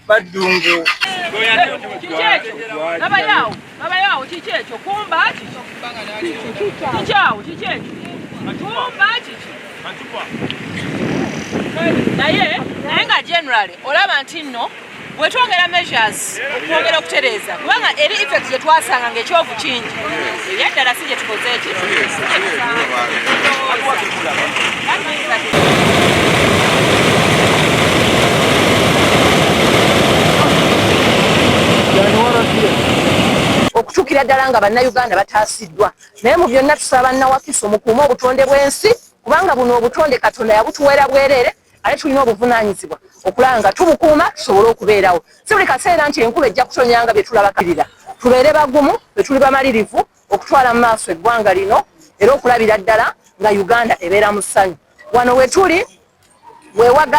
Badungu. Laba yao chichecho kumba chicho. Chichao chichecho. Kumba chicho. Naye nga generally olaba nti nno bwetwongera measures okwongera okutereza kubanga eri effect gye twasanga ng'ekyovu kingi eyaddala si gye tukoze ekyo. Okutuukira ddala nga bannayuganda bataasiddwa naye mu byonna tusaba bannawakiso mukuume obutonde bw'ensi kubanga buno obutonde Katonda yabutuweera bwereere ate tulina obuvunaanyizibwa okulaba nga tubukuuma tusobole okubeerawo. Si buli kaseera nti enkuba ejja kutonyanga bye tulabakirira. Tubeere bagumu bwe tuli bamalirivu okutwala mu maaso eggwanga lino era okulabira ddala nga Uganda ebeera mu ssanyu. Wano we tuli weewaga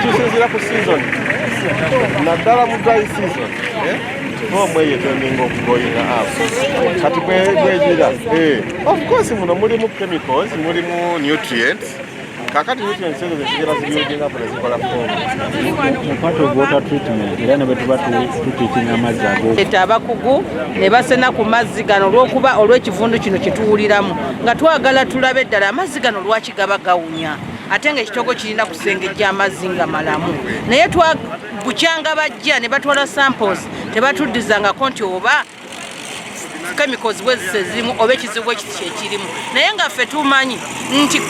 Kisinzira ku season. Naddala mu dry season. N'omweye tweninga okugoyinga apo. Kati bwejira. Of course muno mulimu chemicals, mulimu nutrients. Kakati nutrients ezo zigera ziyinga apo nezikola fomu. Part of water treatment era ne betuba tuteekina amazzi ago. Eta abakugu ne basena ku mazzi gano olw'okuba olw'ekivundu kino kye tuwuliramu nga twagala tulabe ddala amazzi gano lwaki gaba gawunya ate ng'ekitogo kirina kusengejja amazzi nga malamu naye bukyanga bajja ne batwala samples tebatuddizangako nti oba chemicals bwezise zirimu oba ekizibu ekiti kyekirimu naye nga ffe tumanyi nti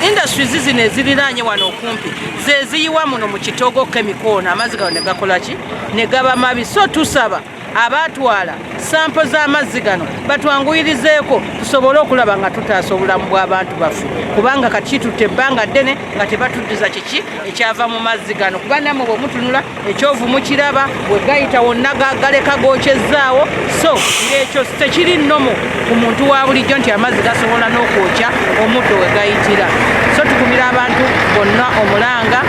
industries zino eziriraanye wano okumpi ze ziyiwa muno mu kitogo chemical amazzi gano ne gakola ki ne gaba mabi so tusaba abatwala sample z'amazzi gano batwanguyirizeeko tusobole okulaba nga tutaasa obulamu bw'abantu baffe kubanga kati kitutte ebbanga ddene nga tebatuddiza kiki ekyava mu mazzi gano kuba nammwe bwe mutunula ekyovu mukiraba bwe gayita wonna galeka gookyezaawo so ng'ekyo tekiri nnomo ku muntu wa bulijjo nti amazzi gasobola n'okwokya omuddo we gayitira so tukumira abantu bonna omulanga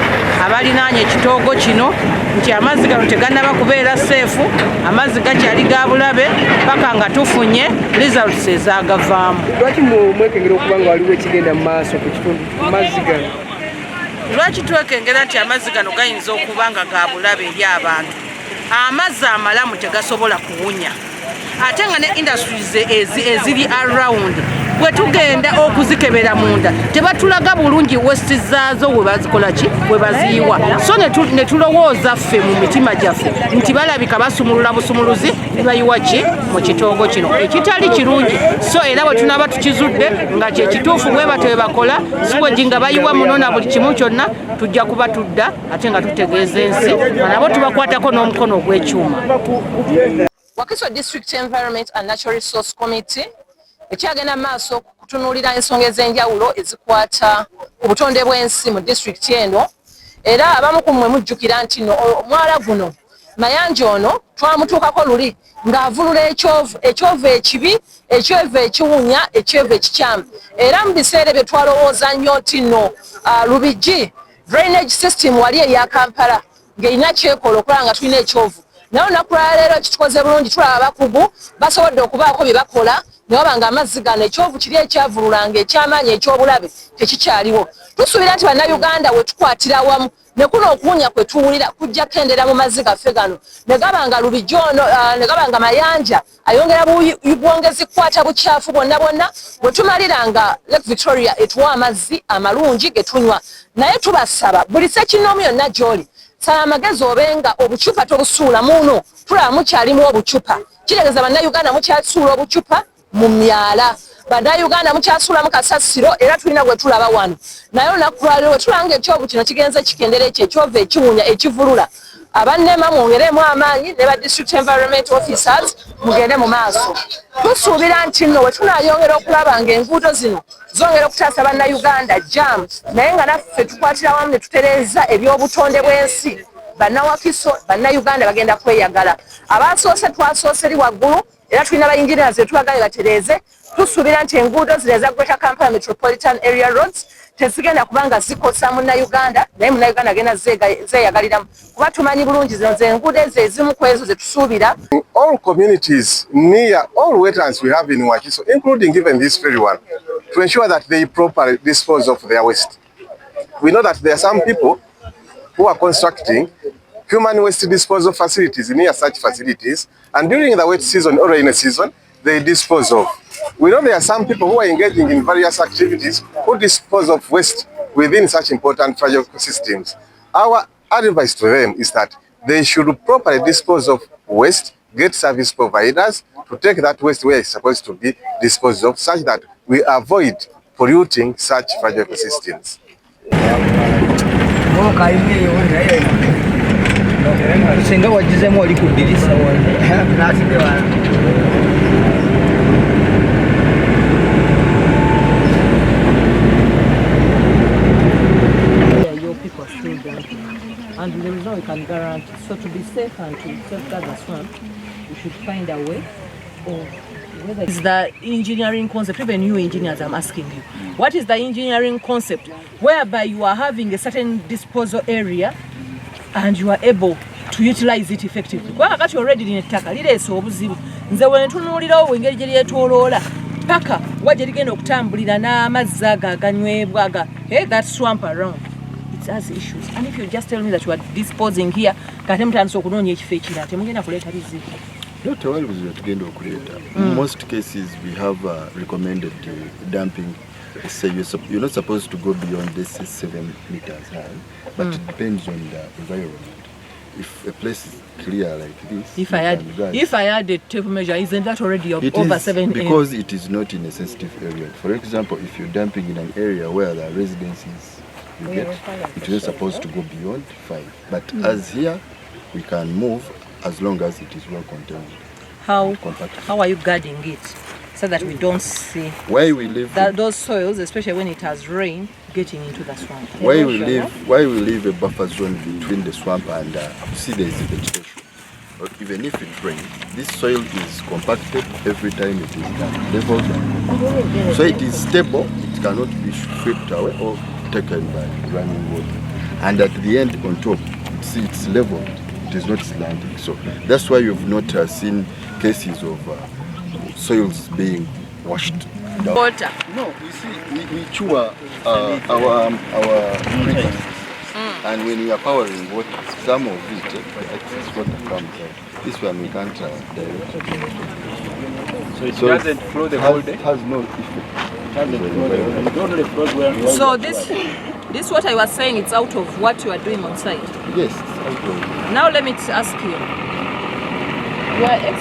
abalinaanye ekitoogo kino nti amazzi gano tegannaba kubeera seefu amazzi gakyali ga bulabe paka nga tufunye results ezagavaamu. Lwaki mwekengera okuba nga waliwo ekigenda mu maaso ku kitundu amazzi gano? Lwaki twekengera nti amazzi gano gayinza okuba nga ga bulabe eri abantu? Amazzi amalamu tegasobola kuwunya ate nga ne industries eziri around bwe tugenda okuzikebera munda tebatulaga bulungi westi zaazo we bazikola ki we baziyiwa so ne tulowooza ffe mu mitima gyaffe nti balabika basumulula busumuluzi ne bayiwa ki mu kitoogo kino ekitali kirungi so era bwe tunaba tukizudde nga kyekituufu bwe batwe bakola siweji nga bayiwa muno na buli kimu kyonna tujja kuba tudda ate nga tutegeeza ensi nabo tubakwatako n'omukono ogw'ekyuma. Wakiso District Environment and Natural Resource Committee ekyagenda maaso kutunuulira ensonga ez'enjawulo ezikwata ku butonde bw'ensi mu district eno era abamu ku mmwe mujjukira nti no omwala guno Mayanja ono twamutuukako luli ng'avulula ekyovu ekibi ekyovu ekiwunya ekyovu ekikyamu era mu biseera bye twalowooza nnyo nti no Lubigi drainage system wali eya Kampala ng'erina kyekola okulaba nga tulina ekyovu naye olunaku lwa leero kitukoze bulungi tulaba abakugu basobodde okubaako bye bakola ne waba nga amazzi gano ekyovu kiri ekyavululanga ekyamaanyi eky'obulabe tekikyaliwo. Tusuubira nti bannayuganda we tukwatira wamu ne kuno okuwunya kwe tuwulira kujja kendera mu mazzi gaffe gano ne gaba nga Lubigi ono ne gaba nga Mayanja ayongera bwongezi kukwata bukyafu bwonna bwonna bwe tumalira nga Lake Victoria etuwa amazzi amalungi ge tunywa naye tubasaba buli ssekinnoomu yonna gy'oli sala amagezi obenga obucupa tobusuula muno tulaba mukyalimu obucupa kiregeza bannayuganda mukyasuula obucupa mu myala bannayuganda mukyasuulamu kasasiro era tulina gwe tulaba wano naye olunaku lwaliro wetulanga ekyovu kino kigenze kikendera ekyo ekyova ekiwunya ekivulula abannema mwongeremu amaanyi ne ba district environment officers mugende mu maaso tusuubira nti nno we tunaayongera okulaba ng'enguudo zino zongera okutaasa bannayuganda jam naye nga naffe tukwatira wamu ne tutereeza ebyobutonde bw'ensi bannawakiso bannayuganda bagenda kweyagala abasoose twasoose eri waggulu era tulina bayingirira ze tubagale batereeze tusuubira nti enguudo zino eza Greater Kampala Metropolitan Area Roads tezigenda kubanga zikosa munnayuganda naye munnayuganda agenda zeeyagaliramu kuba tumanyi bulungi zino zenguudo ezo ezimu ku ezo ze tusuubira. All communities near all wetlands we have in Wakiso, including even this very one, to ensure that they properly dispose of their waste. We know that there are some people who are constructing human waste disposal facilities near such facilities, and during the wet season or rainy season, they dispose of. We know there are some people who are engaging in various activities who dispose of waste within such important fragile ecosystems. Our advice to them is that they should properly dispose of waste, get service providers to take that waste where it's supposed to be disposed of, such that we avoid polluting such fragile ecosystems. And there is no we can guarantee. So to be safe and to safeguard the swamp, we should find a way of whether it's the engineering concept, even you engineers, I'm asking you. What is the engineering concept whereby you are having a certain disposal area and you are able to utilize it effectively? Kwa wakati already linetaka, lileso obuzibu. Nze wentunuulirawo engeri gye lyetoloola paka wajja ligenda okutambulira n'amazzi ago aganywebwaga. Hey, that swamp around. It has issues. And if you just tell me that you are disposing here, kate mutandise okunoonya ekifo ekirala temugenda kuleeta bizibu. Not all we tugenda okuleta. In most cases we have recommended dumping. Say you're not supposed to go beyond this 7 meters high, but it depends on the environment. If a place is clear like this, if I had the tape measure, isn't that already over 7 meters? Because it is not in a sensitive area. For example, if you're dumping in an area where the residences you get, it is supposed to go beyond 5. But as here, we can move as long as it is well contained. How are you guarding it so that we don't see why we live that those soils, especially when it has rain, getting into the swamp? Why we leave a buffer zone between the swamp and see there is vegetation. But even if it rains, this soil is compacted every time it is done, leveled down. So it is stable, it cannot be swept away or taken by running water. And at the end on top, it's leveled, it is not slanting. So that's why you've not seen cases of soils being washed down. Water. No, you see, we chew our rivers. And when we are powering water, some of it, excess water comes out. This one we can't direct. So it doesn't flow the whole day? It has no effect. So this what I was saying, it's out of what you are doing on site? Yes, it's out of. Now let me ask you. You are